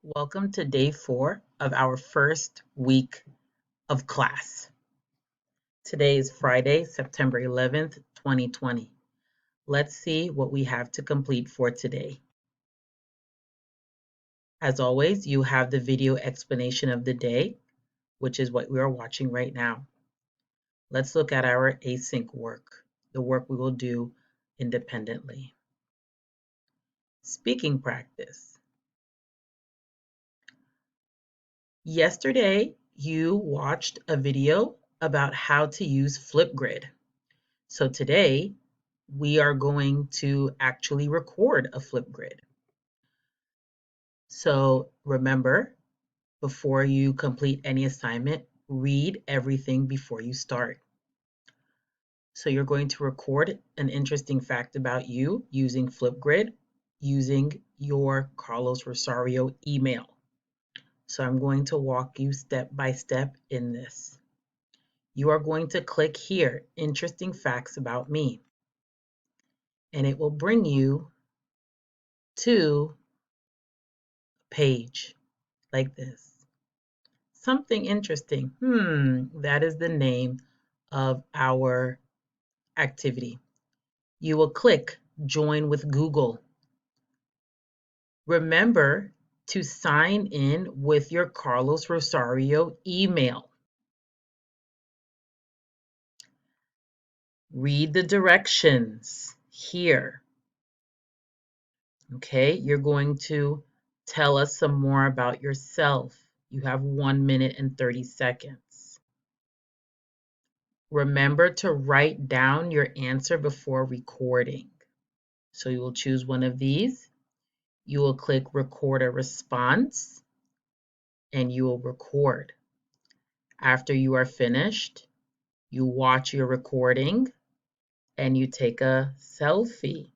Welcome to day 4 of our first week of class. Today is Friday, September 11th, 2020. Let's see what we have to complete for today. As always, you have the video explanation of the day, which is what we are watching right now. Let's look at our async work, the work we will do independently. Speaking practice. Yesterday, you watched a video about how to use Flipgrid. So today, we are going to actually record a Flipgrid. So remember, before you complete any assignment, read everything before you start. So you're going to record an interesting fact about you using Flipgrid, using your Carlos Rosario email. So I'm going to walk you step by step in this. You are going to click here, interesting facts about me, and it will bring you to a page like this. Something interesting. That is the name of our activity. You will click Join with Google. Remember to sign in with your Carlos Rosario email. Read the directions here. Okay, you're going to tell us some more about yourself. You have 1 minute and 30 seconds. Remember to write down your answer before recording. So you will choose one of these. You will click Record a Response, and you will record. After you are finished, you watch your recording, and you take a selfie.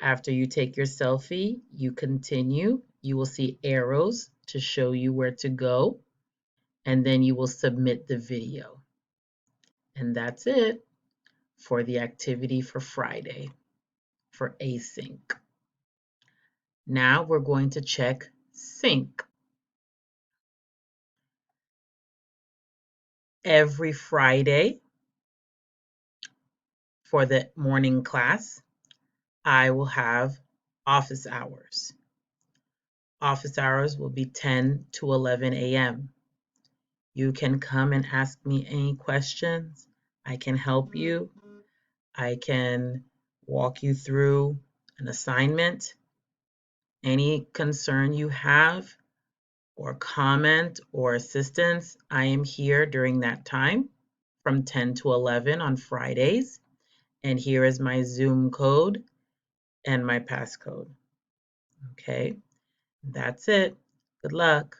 After you take your selfie, you continue. You will see arrows to show you where to go, and then you will submit the video. And that's it for the activity for Friday, for async. Now we're going to check sync. Every Friday for the morning class, I will have office hours. Office hours will be 10 to 11 a.m. You can come and ask me any questions. I can help you. I can walk you through an assignment. Any concern you have or comment or assistance, I am here during that time from 10 to 11 on Fridays. And here is my Zoom code and my passcode. Okay, that's it. Good luck.